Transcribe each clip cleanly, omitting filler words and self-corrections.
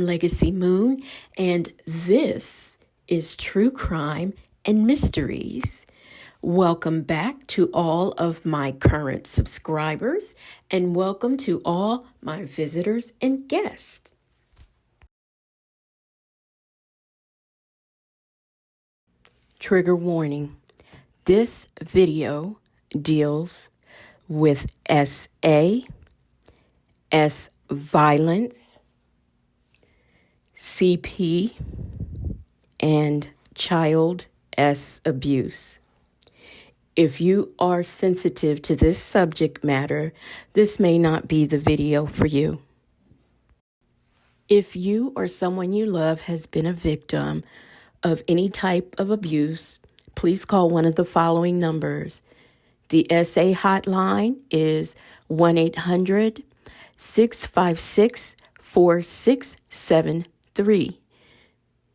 I'm Legacy Moon, and this is True Crime and Mysteries. Welcome back to all of my current subscribers, and welcome to all my visitors and guests. Trigger warning. This video deals with SA, S violence, CP, and child S abuse. If you are sensitive to this subject matter, this may not be the video for you. If you or someone you love has been a victim of any type of abuse, please call one of the following numbers. The SA hotline is 1-800-656-4673.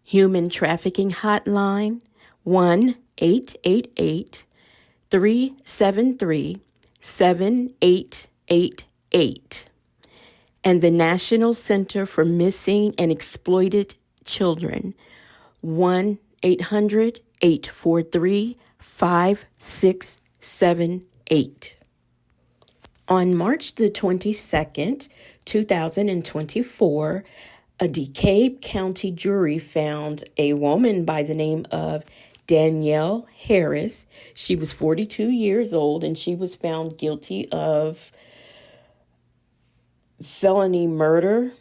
Human trafficking hotline 1-888-373-7888. And the National Center for Missing and Exploited Children 1-800-843-5678. On March the 22nd, 2024, a DeKalb County jury found a woman by the name of Danielle Harris. She was 42 years old, and she was found guilty of felony murder,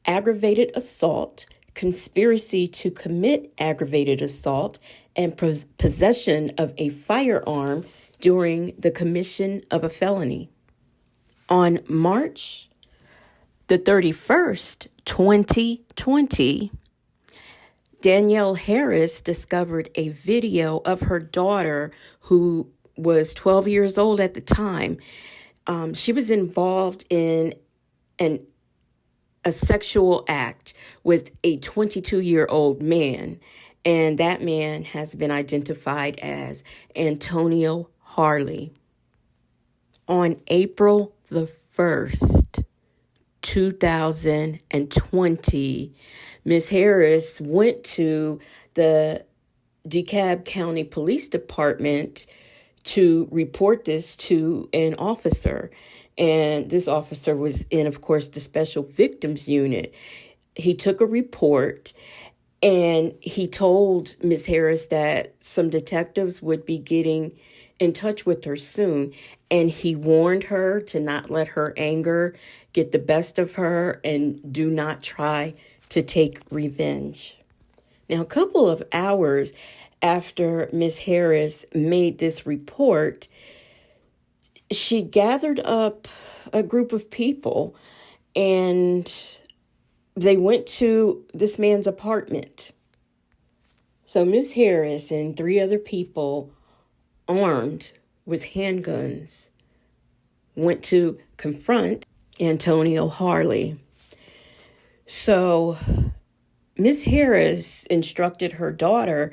aggravated assault, conspiracy to commit aggravated assault, and possession of a firearm during the commission of a felony. On March the 31st, 2020, Danielle Harris discovered a video of her daughter, who was 12 years old at the time. She was involved in a sexual act with a 22-year-old man, and that man has been identified as Antonio Harley. On April the 1st, 2020, Ms. Harris went to the DeKalb County Police Department to report this to an officer. And this officer was in, of course, the Special Victims Unit. He took a report and he told Ms. Harris that some detectives would be getting in touch with her soon. And he warned her to not let her anger get the best of her and do not try to take revenge. Now, a couple of hours after Ms. Harris made this report, she gathered up a group of people and they went to this man's apartment. So Ms. Harris and 3 other people armed with handguns went to confront Antonio Harley. So Ms. Harris instructed her daughter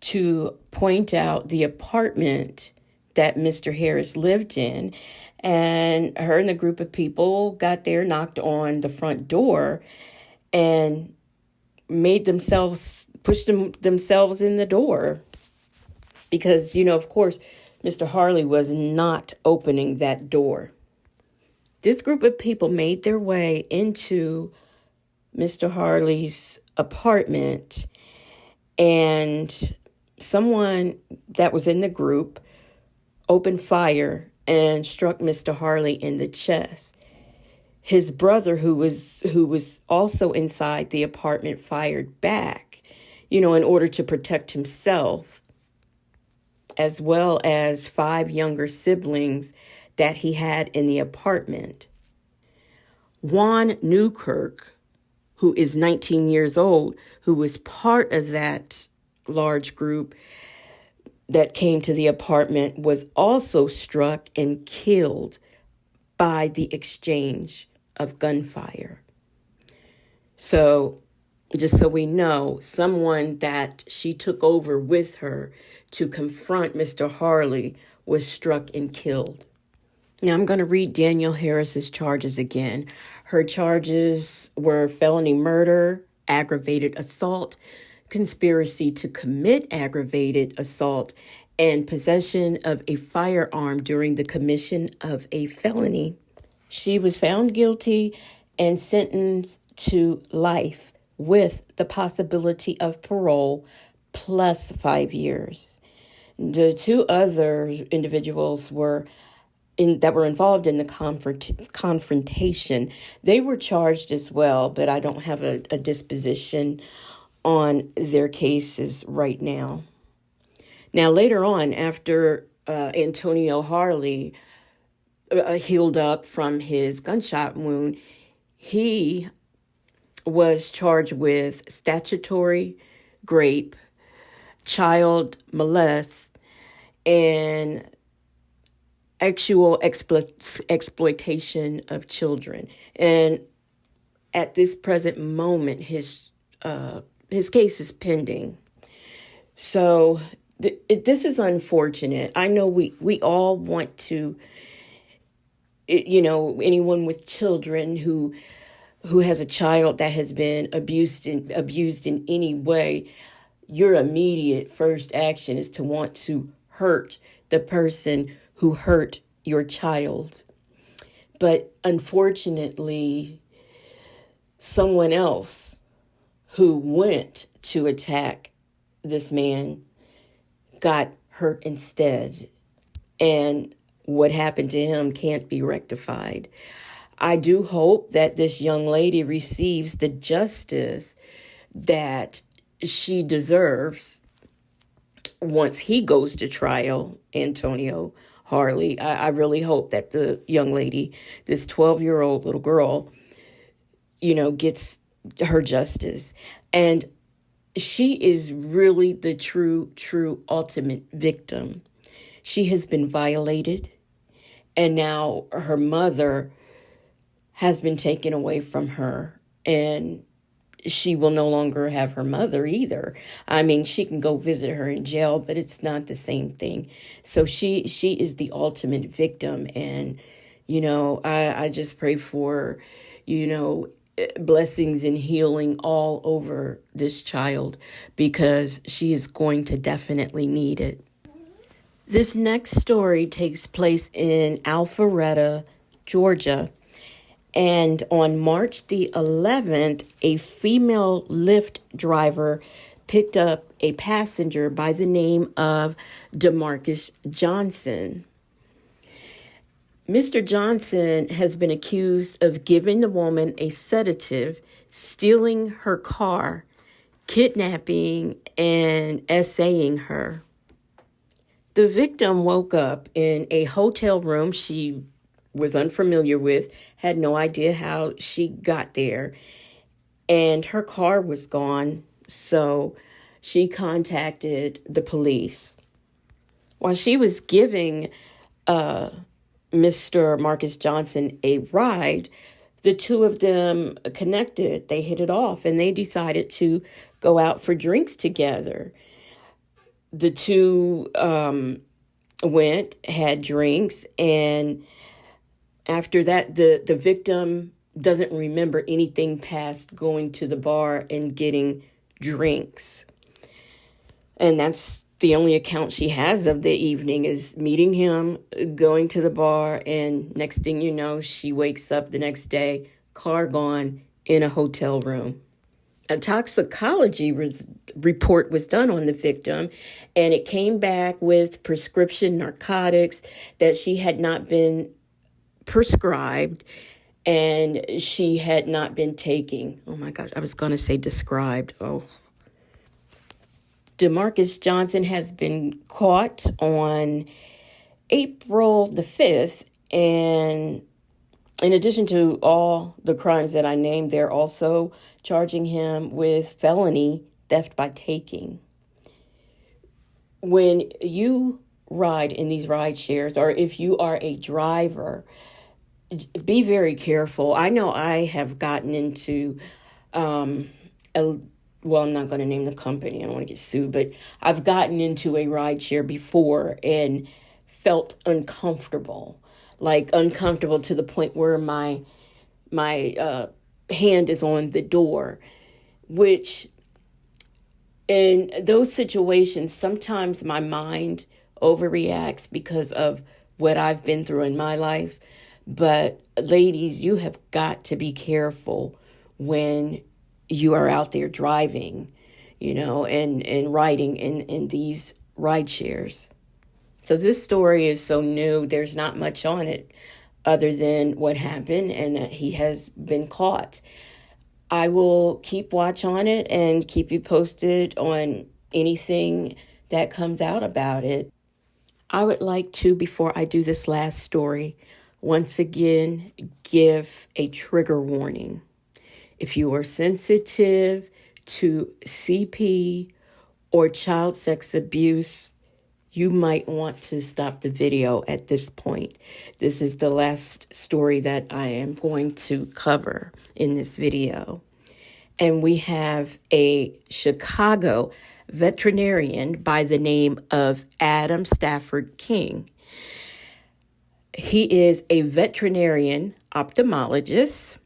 to point out the apartment that Mr. Harris lived in, and her and a group of people got there, knocked on the front door, and pushed themselves in the door. Because, of course, Mr. Harley was not opening that door. This group of people made their way into Mr. Harley's apartment, and someone that was in the group opened fire and struck Mr. Harley in the chest. His brother, who was also inside the apartment, fired back, in order to protect himself, as well as 5 younger siblings that he had in the apartment. Juan Newkirk, who is 19 years old, who was part of that large group that came to the apartment, was also struck and killed by the exchange of gunfire. So, just so we know, someone that she took over with her to confront Mr. Harley was struck and killed. Now I'm going to read Danielle Harris's charges again. Her charges were felony murder, aggravated assault, conspiracy to commit aggravated assault, and possession of a firearm during the commission of a felony. She was found guilty and sentenced to life with the possibility of parole plus 5 years. The two other individuals that were involved in the confrontation. They were charged as well, but I don't have a disposition on their cases right now. Now, later on, after Antonio Harley healed up from his gunshot wound, he was charged with statutory rape, child molest, and actual exploitation of children. And at this present moment, his case is pending. So this is unfortunate. I know we all want to, anyone with children who has a child that has been abused in any way, your immediate first action is to want to hurt the person who hurt your child. But unfortunately, someone else who went to attack this man got hurt instead. And what happened to him can't be rectified. I do hope that this young lady receives the justice that she deserves once he goes to trial, Antonio Harley. I really hope that the young lady, this 12-year-old little girl, gets her justice. And she is really the true ultimate victim. She has been violated, and now her mother has been taken away from her, and she will no longer have her mother either. I mean, she can go visit her in jail, but it's not the same thing. So she is the ultimate victim. And, I just pray for, blessings and healing all over this child, because she is going to definitely need it. This next story takes place in Alpharetta, Georgia. And on March the 11th, a female Lyft driver picked up a passenger by the name of DeMarcus Johnson. Mr. Johnson has been accused of giving the woman a sedative, stealing her car, kidnapping, and essaying her. The victim woke up in a hotel room she was unfamiliar with, had no idea how she got there, and her car was gone, so she contacted the police. While she was giving Mr. Marcus Johnson a ride, the two of them connected. They hit it off, and they decided to go out for drinks together. The two went, had drinks, and after that, the victim doesn't remember anything past going to the bar and getting drinks. And that's the only account she has of the evening, is meeting him, going to the bar, and next thing you know, she wakes up the next day, car gone, in a hotel room. A toxicology report was done on the victim, and it came back with prescription narcotics that she had not been prescribed and she had not been taking. Oh my gosh, I was going to say described. DeMarcus Johnson has been caught on April the 5th, and in addition to all the crimes that I named, they're also charging him with felony theft by taking. When you ride in these ride shares, or if you are a driver, be very careful. I know I have gotten into, I'm not going to name the company. I don't want to get sued, but I've gotten into a ride share before and felt uncomfortable to the point where my my hand is on the door, which in those situations, sometimes my mind overreacts because of what I've been through in my life. But ladies, you have got to be careful when you are out there driving, and riding in these ride shares. So this story is so new, there's not much on it other than what happened and that he has been caught. I will keep watch on it and keep you posted on anything that comes out about it. I would like to, before I do this last story, once again give a trigger warning. If you are sensitive to CP or child sex abuse, you might want to stop the video at this point. This is the last story that I am going to cover in this video. And we have a Chicago veterinarian by the name of Adam Stafford King. He is a veterinarian ophthalmologist,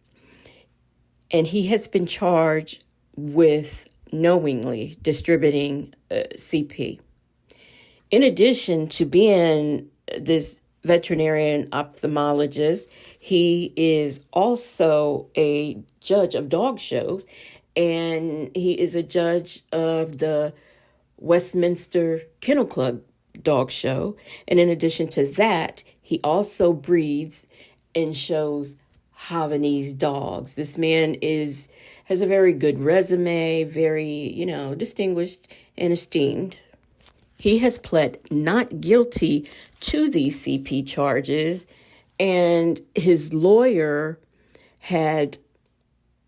and he has been charged with knowingly distributing CP. In addition to being this veterinarian ophthalmologist, he is also a judge of dog shows, and he is a judge of the Westminster Kennel Club dog show. And in addition to that, he also breeds and shows Havanese dogs. This man has a very good resume, very, distinguished and esteemed. He has pled not guilty to these CP charges, and his lawyer had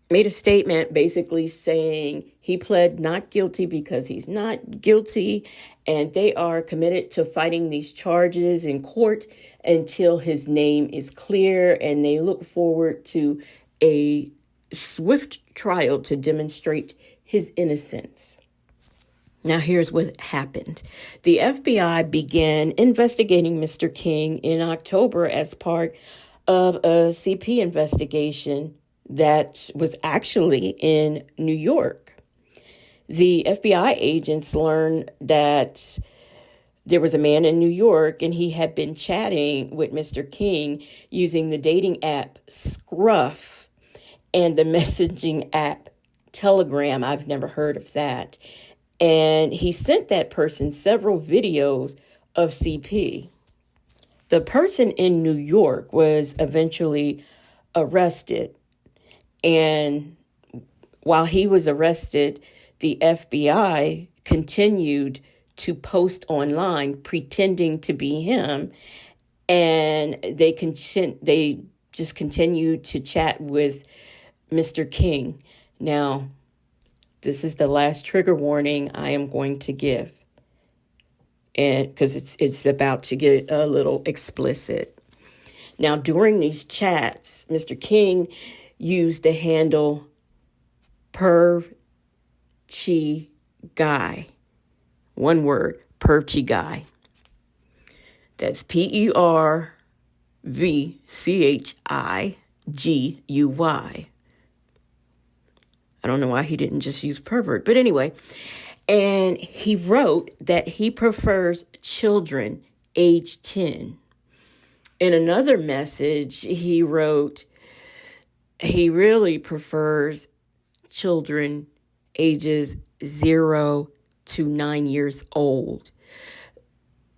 made a statement basically saying he pled not guilty because he's not guilty, and they are committed to fighting these charges in court until his name is clear, and they look forward to a swift trial to demonstrate his innocence. Now, here's what happened. The FBI began investigating Mr. King in October as part of a CP investigation that was actually in New York. The FBI agents learned that there was a man in New York, and he had been chatting with Mr. King using the dating app Scruff and the messaging app Telegram. I've never heard of that. And he sent that person several videos of CP. The person in New York was eventually arrested. And while he was arrested, the FBI continued to post online pretending to be him. And they just continued to chat with Mr. King. Now, this is the last trigger warning I am going to give, and because it's about to get a little explicit. Now, during these chats, Mr. King used the handle Perv Chi Guy. One word, Perv Chi Guy. That's PervChiguy. I don't know why he didn't just use pervert, but anyway. And he wrote that he prefers children age 10. In another message, he wrote he really prefers children ages 0 to 9 years old.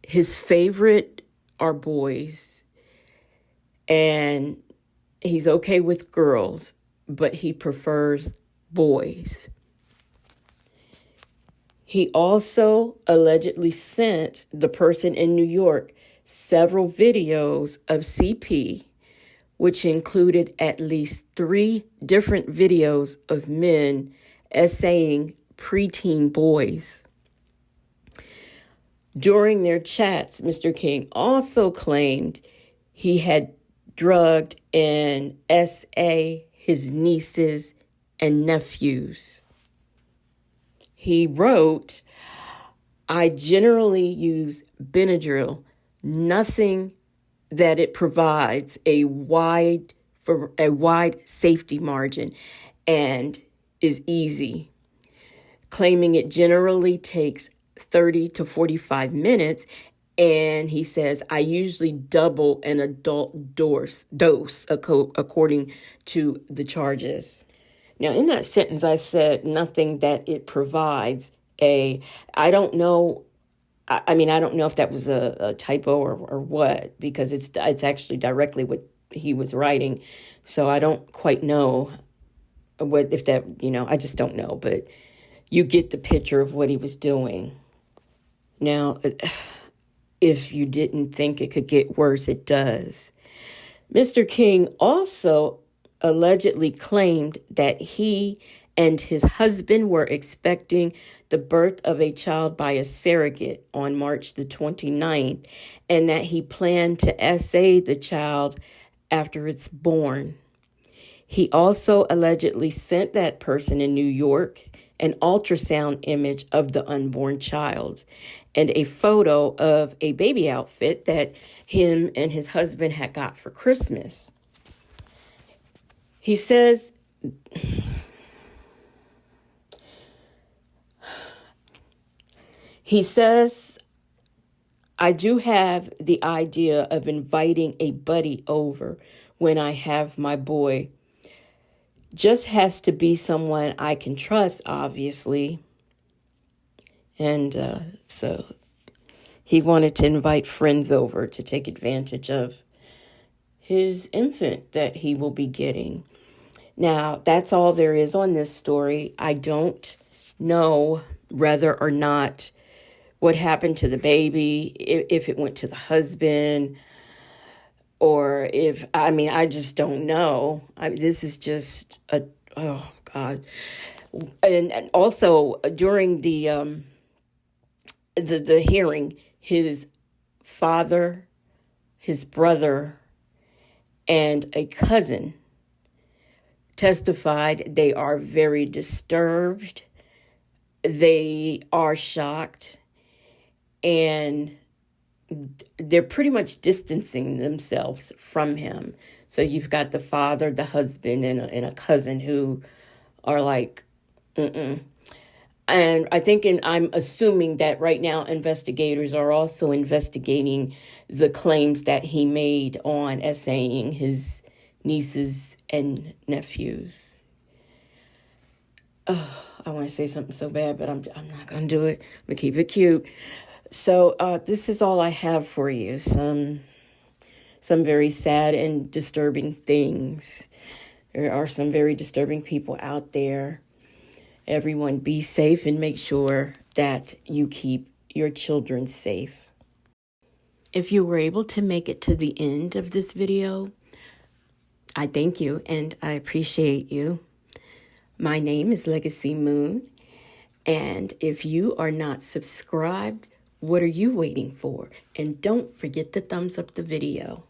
His favorite are boys, and he's okay with girls, but he prefers boys. He also allegedly sent the person in New York several videos of CP, which included at least 3 different videos of men essaying preteen boys. During their chats, Mr. King also claimed he had drugged and SA his nieces and nephews. He wrote, I generally use Benadryl, nothing that it provides a wide for a wide safety margin and is easy, claiming it generally takes 30 to 45 minutes. And he says, I usually double an adult dose according to the charges. Now, in that sentence, I said nothing that it provides I don't know. I mean, I don't know if that was a typo or what, because it's actually directly what he was writing. So I don't quite know if that, I just don't know. But you get the picture of what he was doing. Now, if you didn't think it could get worse, it does. Mr. King also allegedly claimed that he and his husband were expecting the birth of a child by a surrogate on March the 29th, and that he planned to essay the child after it's born. He also allegedly sent that person in New York an ultrasound image of the unborn child and a photo of a baby outfit that him and his husband had got for Christmas. He says, I do have the idea of inviting a buddy over when I have my boy. Just has to be someone I can trust, obviously. And so he wanted to invite friends over to take advantage of his infant that he will be getting. Now, that's all there is on this story. I don't know whether or not what happened to the baby, if it went to the husband, or I just don't know. This is just oh God. And also during the hearing, his father, his brother, and a cousin testified they are very disturbed. They are shocked, and they're pretty much distancing themselves from him. So you've got the father, the husband, and a cousin who are like, mm-mm. And I'm assuming that right now investigators are also investigating the claims that he made on essaying his nieces and nephews. Oh, I want to say something so bad, but I'm not going to do it. I'm going to keep it cute. So this is all I have for you. Some very sad and disturbing things. There are some very disturbing people out there. Everyone be safe and make sure that you keep your children safe. If you were able to make it to the end of this video, I thank you and I appreciate you. My name is Legacy Moon, and if you are not subscribed, what are you waiting for? And don't forget to thumbs up the video.